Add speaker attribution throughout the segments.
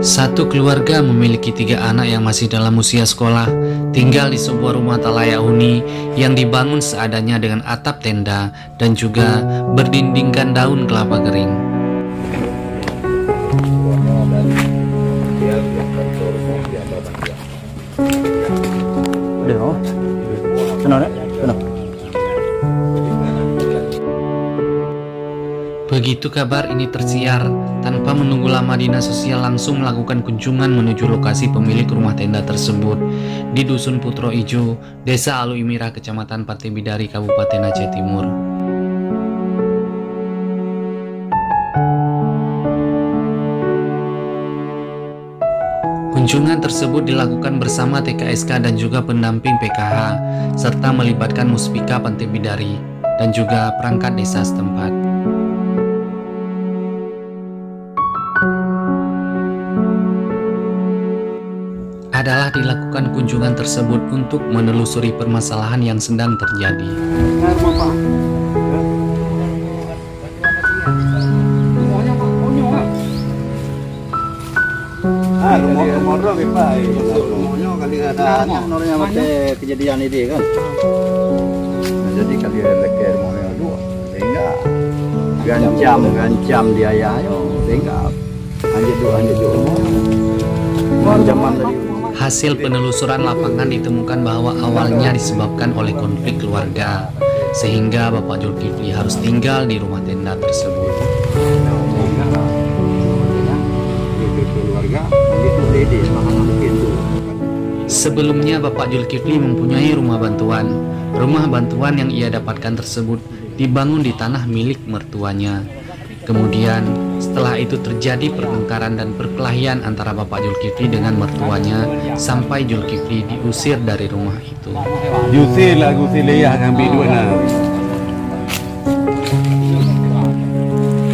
Speaker 1: Satu keluarga memiliki 3 anak yang masih dalam usia sekolah, tinggal di sebuah rumah tak layak huni yang dibangun seadanya dengan atap tenda dan juga berdindingkan daun kelapa kering. Begitu kabar ini tersiar, tanpa menunggu lama dinas sosial langsung melakukan kunjungan menuju lokasi pemilik rumah tenda tersebut di Dusun Putro Ijo, Desa Aluimira, Kecamatan Pate Bidari, Kabupaten Aceh Timur. Kunjungan tersebut dilakukan bersama TKSK dan juga pendamping PKH, serta melibatkan Muspika Pate Bidari dan juga perangkat desa setempat. Adalah dilakukan kunjungan tersebut untuk menelusuri permasalahan yang sedang terjadi.
Speaker 2: Kejadian ini kan. Jadi kali leker rumahnya dua, sehingga gancam dia ya, sehingga anjir dua. Ancaman dari
Speaker 1: Hasil penelusuran lapangan ditemukan bahwa awalnya disebabkan oleh konflik keluarga, sehingga Bapak Zulkifli harus tinggal di rumah tenda tersebut. Sebelumnya Bapak Zulkifli mempunyai rumah bantuan. Rumah bantuan yang ia dapatkan tersebut dibangun di tanah milik mertuanya. Kemudian setelah itu terjadi pertengkaran dan perkelahian antara Bapak Zulkifli dengan mertuanya sampai Zulkifli diusir dari rumah itu.
Speaker 3: Diusir lah, ya ngambil dua nak.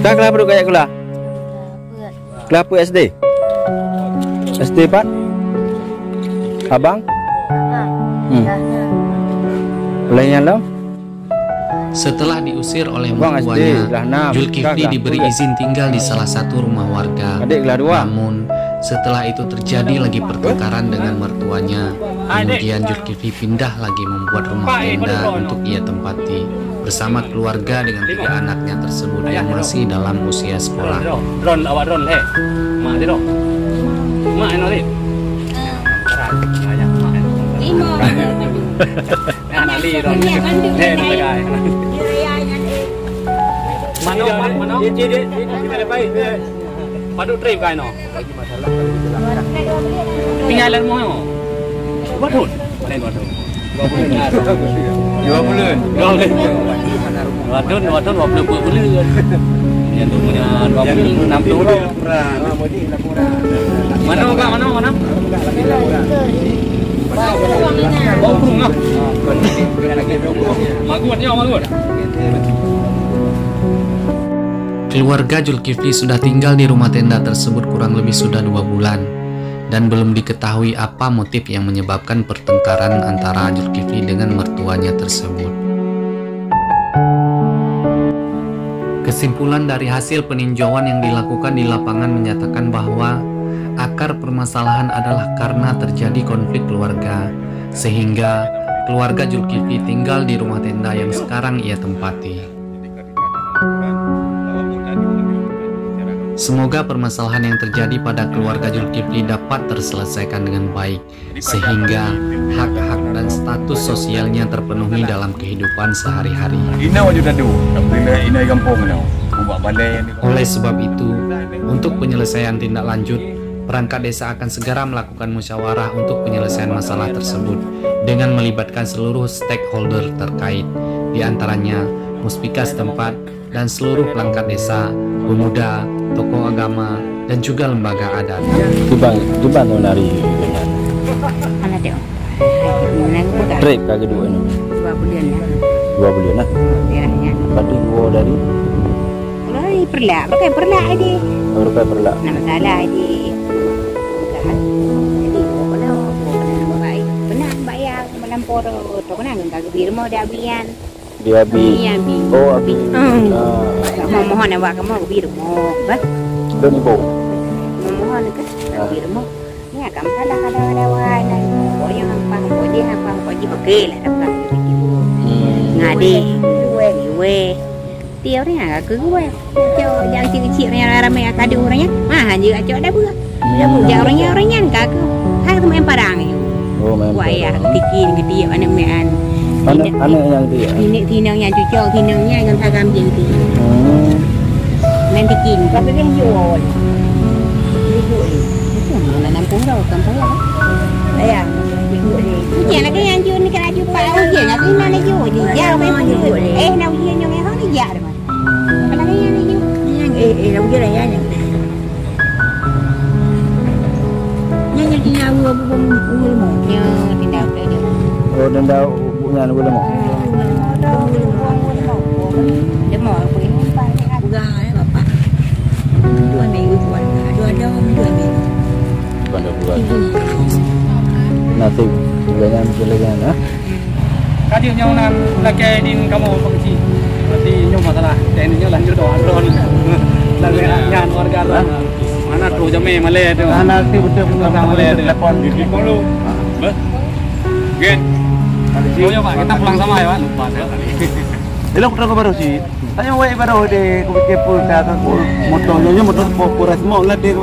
Speaker 2: Tak kelapa dulu kayak gula. Kelapa SD. SD Pak. Abang. Lainnya lo.
Speaker 1: Setelah diusir oleh mertuanya, Zulkifli diberi izin tinggal di salah satu rumah warga. Namun, setelah itu terjadi lagi pertengkaran dengan mertuanya. Kemudian Zulkifli pindah lagi membuat rumah tenda untuk ia tempati bersama keluarga dengan 3 anaknya tersebut yang masih dalam usia sekolah.
Speaker 4: Padu trip kain no. Tinggalan mo. Wadun. Lain wadun. 20 bulan. Yang tu punya 26 Mana?
Speaker 1: Keluarga Zulkifli sudah tinggal di rumah tenda tersebut kurang lebih sudah 2 bulan dan belum diketahui apa motif yang menyebabkan pertengkaran antara Zulkifli dengan mertuanya tersebut. Kesimpulan dari hasil peninjauan yang dilakukan di lapangan menyatakan bahwa akar permasalahan adalah karena terjadi konflik keluarga, sehingga keluarga Zulkifli tinggal di rumah tenda yang sekarang ia tempati. Semoga permasalahan yang terjadi pada keluarga Zulkifli dapat terselesaikan dengan baik, sehingga hak-hak dan status sosialnya terpenuhi dalam kehidupan sehari-hari. Oleh sebab itu, untuk penyelesaian tindak lanjut, perangkat desa akan segera melakukan musyawarah untuk penyelesaian masalah tersebut dengan melibatkan seluruh stakeholder terkait, diantaranya Muspika setempat dan seluruh perangkat desa, pemuda, tokoh agama, dan juga lembaga adat.
Speaker 2: Tuban nari.
Speaker 5: Mana dia?
Speaker 2: Trip kali kedua ini.
Speaker 5: 2 bulan ya.
Speaker 2: 2 bulan lah.
Speaker 5: Daerahnya.
Speaker 2: Berarti gua dari.
Speaker 5: Mulai perlak, pakai perlak aja.
Speaker 2: Baru kayak perlak.
Speaker 5: Nak masalah aja. Jadi kau baik. Benar bayar malam poro. Tu kena enggak kebir mau dah bian.
Speaker 2: Dia abi. Oh abi.
Speaker 5: Mohon awak kamu kebir mau, bah.
Speaker 2: Doni bo.
Speaker 5: Mohon ni kan. Gabir mo. Ni akan kadang-kadang ada wahai nak kau yang apa kau je pakai lah dapat. Ngadi gue. Tiap ni agak gue. Cok yang kecil-kecil yang ramai akak ada orangnya. Mah je cok dah buat. Dah buat orangnya kak. Hai tu main parang ni.
Speaker 2: Oh main.
Speaker 5: Wah ya, tikin gede anak mean.
Speaker 2: Anak yang dia.
Speaker 5: Ini tinangnya cucok tinangnya yang tagam je tu. Main tikin. Tapi kan jual. Mana nampung dah kampung lah. Ayah. Ujian lagi yang jual ni kena jumpa ujian lagi mana jual ni. Jauh main jual. Nak ujian yang yang ni jauh dah. Mana yang ni jual? Yang nak ujian yang yang dia buat umurnya tidak ada.
Speaker 2: Oh dan dah punya nak boleh mau.
Speaker 5: Dia mau apa ini? Bukan bapak. Dua minggu buat. Dua minggu.
Speaker 2: Bukan dah buat. Nanti jalan ah.
Speaker 4: Kadang yang nak lagi di kamu pengci. Berarti nyom masalah. Tekniknya lanjut doa drone. Lagi nyan warga lah. Mana tu jame Malay tu.
Speaker 3: Anak tu betul sama Malay telepon di dulu. Gen. Kalau coba kita pulang sama ya, Pak. Lupa saya tadi. Elok terus baru sih. Tanya wae baru deh, aku kepo kata motornya motor populer semua lah deh.